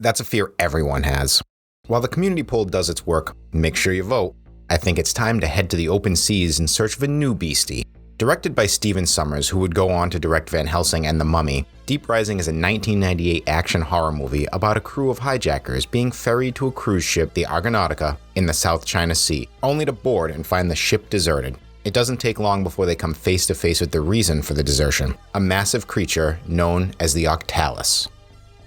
That's a fear everyone has. While the community poll does its work, make sure you vote. I think it's time to head to the open seas in search of a new beastie. Directed by Stephen Sommers, who would go on to direct Van Helsing and The Mummy, Deep Rising is a 1998 action horror movie about a crew of hijackers being ferried to a cruise ship, the Argonautica, in the South China Sea, only to board and find the ship deserted. It doesn't take long before they come face to face with the reason for the desertion, a massive creature known as the Octalus.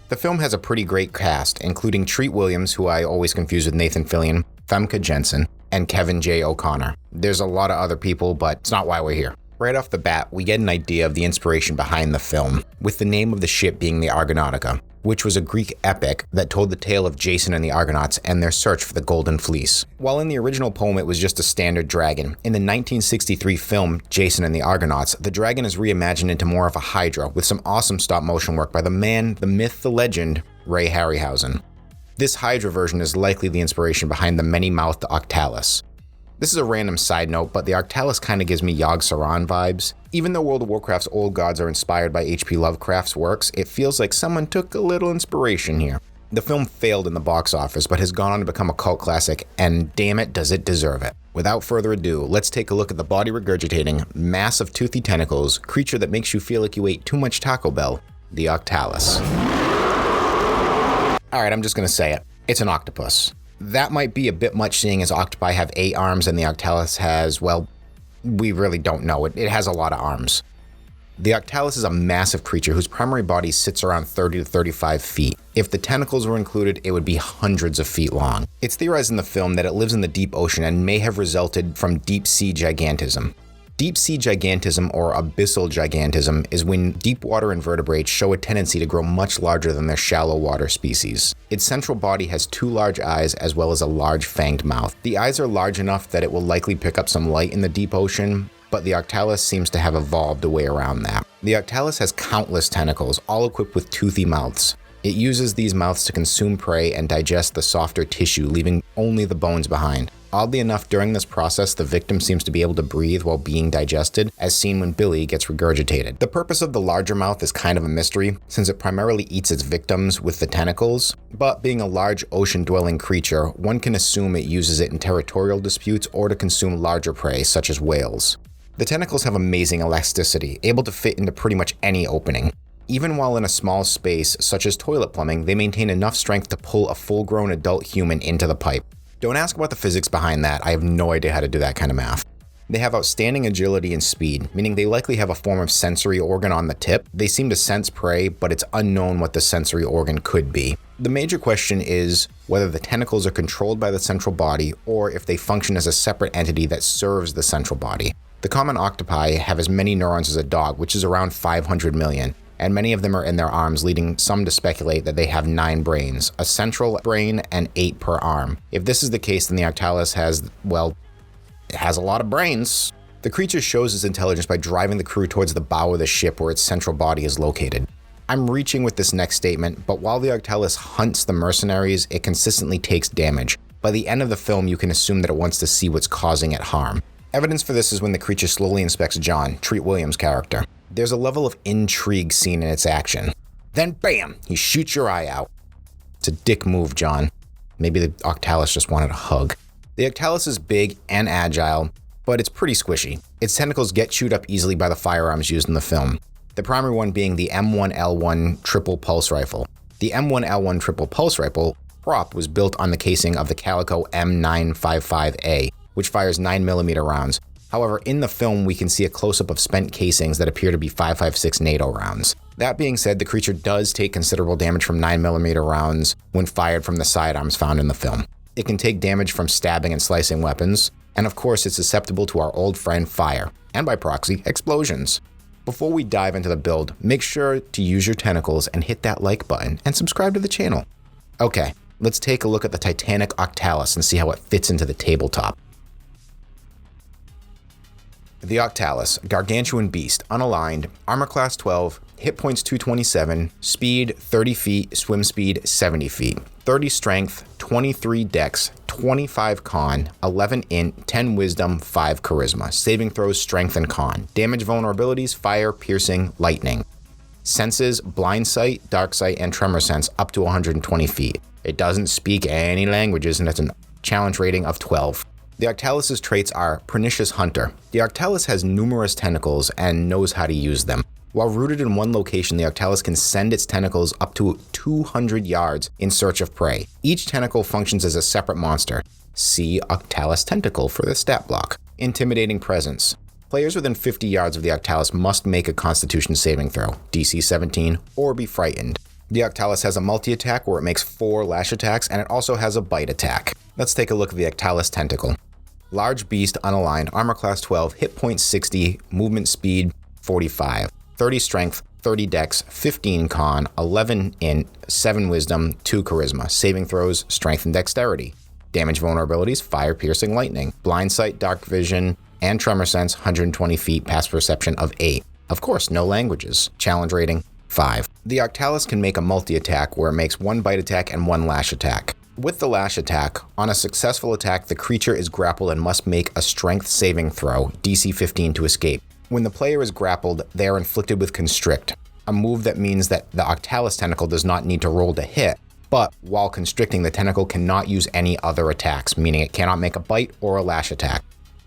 The film has a pretty great cast, including Treat Williams, who I always confuse with Nathan Fillion, Famke Janssen, and Kevin J. O'Connor. There's a lot of other people, but it's not why we're here. Right off the bat, we get an idea of the inspiration behind the film, with the name of the ship being the Argonautica, which was a Greek epic that told the tale of Jason and the Argonauts and their search for the Golden Fleece. While in the original poem it was just a standard dragon, in the 1963 film Jason and the Argonauts, the dragon is reimagined into more of a hydra with some awesome stop-motion work by the man, the myth, the legend, Ray Harryhausen. This hydra version is likely the inspiration behind the many-mouthed Octalus. This is a random side note, but the Octalus kind of gives me Yog Saron vibes. Even though World of Warcraft's old gods are inspired by H.P. Lovecraft's works, it feels like someone took a little inspiration here. The film failed in the box office, but has gone on to become a cult classic, and damn it, does it deserve it. Without further ado, let's take a look at the body-regurgitating, massive toothy tentacles, creature that makes you feel like you ate too much Taco Bell, the Octalus. Alright, I'm just gonna say it. It's an octopus. That might be a bit much seeing as octopi have 8 arms and the Octalus has, well, we really don't know. It has a lot of arms. The Octalus is a massive creature whose primary body sits around 30 to 35 feet. If the tentacles were included, it would be hundreds of feet long. It's theorized in the film that it lives in the deep ocean and may have resulted from deep sea gigantism. Deep sea gigantism, or abyssal gigantism, is when deep water invertebrates show a tendency to grow much larger than their shallow water species. Its central body has 2 large eyes as well as a large fanged mouth. The eyes are large enough that it will likely pick up some light in the deep ocean, but the Octalus seems to have evolved a way around that. The Octalus has countless tentacles, all equipped with toothy mouths. It uses these mouths to consume prey and digest the softer tissue, leaving only the bones behind. Oddly enough, during this process, the victim seems to be able to breathe while being digested, as seen when Billy gets regurgitated. The purpose of the larger mouth is kind of a mystery, since it primarily eats its victims with the tentacles, but being a large ocean-dwelling creature, one can assume it uses it in territorial disputes or to consume larger prey, such as whales. The tentacles have amazing elasticity, able to fit into pretty much any opening. Even while in a small space, such as toilet plumbing, they maintain enough strength to pull a full-grown adult human into the pipe. Don't ask about the physics behind that, I have no idea how to do that kind of math. They have outstanding agility and speed, meaning they likely have a form of sensory organ on the tip. They seem to sense prey, but it's unknown what the sensory organ could be. The major question is whether the tentacles are controlled by the central body, or if they function as a separate entity that serves the central body. The common octopi have as many neurons as a dog, which is around 500 million. And many of them are in their arms, leading some to speculate that they have 9 brains, a central brain and 8 per arm. If this is the case, then the Octalus has, well, it has a lot of brains. The creature shows its intelligence by driving the crew towards the bow of the ship where its central body is located. I'm reaching with this next statement, but while the Octalus hunts the mercenaries, it consistently takes damage. By the end of the film, you can assume that it wants to see what's causing it harm. Evidence for this is when the creature slowly inspects John, Treat Williams' character. There's a level of intrigue seen in its action. Then bam, he shoots your eye out. It's a dick move, John. Maybe the Octalus just wanted a hug. The Octalus is big and agile, but it's pretty squishy. Its tentacles get chewed up easily by the firearms used in the film. The primary one being the M1L1 triple pulse rifle. The M1L1 triple pulse rifle prop was built on the casing of the Calico M955A, which fires 9mm rounds. However, in the film, we can see a close-up of spent casings that appear to be 5.56 NATO rounds. That being said, the creature does take considerable damage from 9mm rounds when fired from the sidearms found in the film. It can take damage from stabbing and slicing weapons, and of course it's susceptible to our old friend fire, and by proxy, explosions. Before we dive into the build, make sure to use your tentacles and hit that like button and subscribe to the channel. Okay, let's take a look at the Titanic Octalus and see how it fits into the tabletop. The Octalus, gargantuan beast, unaligned, armor class 12, hit points 227, speed 30 feet, swim speed 70 feet, 30 strength, 23 dex, 25 con, 11 int, 10 wisdom, 5 charisma, saving throws strength and con, damage vulnerabilities, fire, piercing, lightning. Senses blind sight, dark sight, and tremor sense up to 120 feet. It doesn't speak any languages and it's a challenge rating of 12. The Octalus's traits are Pernicious Hunter. The Octalus has numerous tentacles and knows how to use them. While rooted in one location, the Octalus can send its tentacles up to 200 yards in search of prey. Each tentacle functions as a separate monster. See Octalus Tentacle for the stat block. Intimidating Presence. Players within 50 yards of the Octalus must make a Constitution saving throw, DC 17, or be frightened. The Octalus has a multi-attack where it makes 4 lash attacks, and it also has a bite attack. Let's take a look at the Octalus Tentacle. Large beast, unaligned, armor class 12, hit point 60, movement speed 45, 30 strength, 30 dex, 15 con, 11 int, 7 wisdom, 2 charisma. Saving throws, strength and dexterity. Damage vulnerabilities, fire, piercing, lightning, blind sight, dark vision, and tremor sense, 120 feet, past perception of 8. Of course, no languages. Challenge rating, 5. The Octalus can make a multi-attack where it makes 1 bite attack and 1 lash attack. With the lash attack, on a successful attack, the creature is grappled and must make a strength saving throw, DC 15, to escape. When the player is grappled, they are inflicted with Constrict, a move that means that the Octalus tentacle does not need to roll to hit, but while constricting, the tentacle cannot use any other attacks, meaning it cannot make a bite or a lash attack.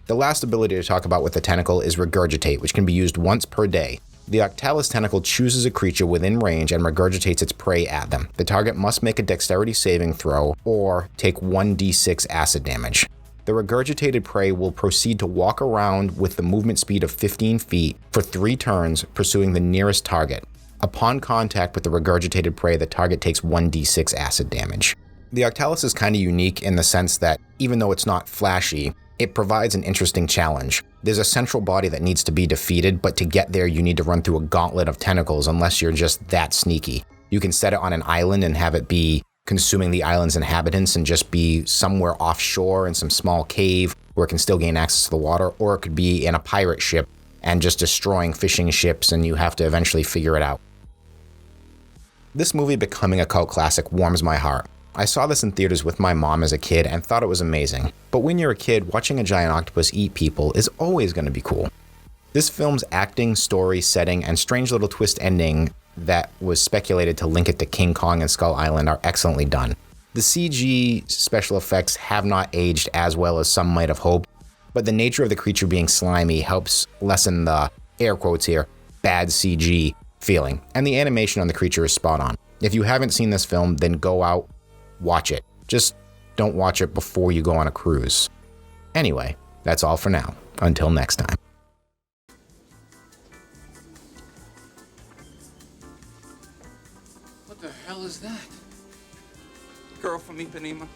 The last ability to talk about with the tentacle is Regurgitate, which can be used once per day. The Octalus tentacle chooses a creature within range and regurgitates its prey at them. The target must make a dexterity saving throw or take 1d6 acid damage. The regurgitated prey will proceed to walk around with the movement speed of 15 feet for 3 turns, pursuing the nearest target. Upon contact with the regurgitated prey, the target takes 1d6 acid damage. The Octalus is kind of unique in the sense that, even though it's not flashy, it provides an interesting challenge. There's a central body that needs to be defeated, but to get there you need to run through a gauntlet of tentacles unless you're just that sneaky. You can set it on an island and have it be consuming the island's inhabitants and just be somewhere offshore in some small cave where it can still gain access to the water, or it could be in a pirate ship and just destroying fishing ships and you have to eventually figure it out. This movie becoming a cult classic warms my heart. I saw this in theaters with my mom as a kid and thought it was amazing. But when you're a kid, watching a giant octopus eat people is always going to be cool. This film's acting, story, setting, and strange little twist ending that was speculated to link it to King Kong and Skull Island are excellently done. The CG special effects have not aged as well as some might have hoped, but the nature of the creature being slimy helps lessen the, air quotes here, bad CG feeling, and the animation on the creature is spot on. If you haven't seen this film, then go out, watch it. Just don't watch it before you go on a cruise. Anyway, that's all for now. Until next time. What the hell is that? Girl from Ipanema?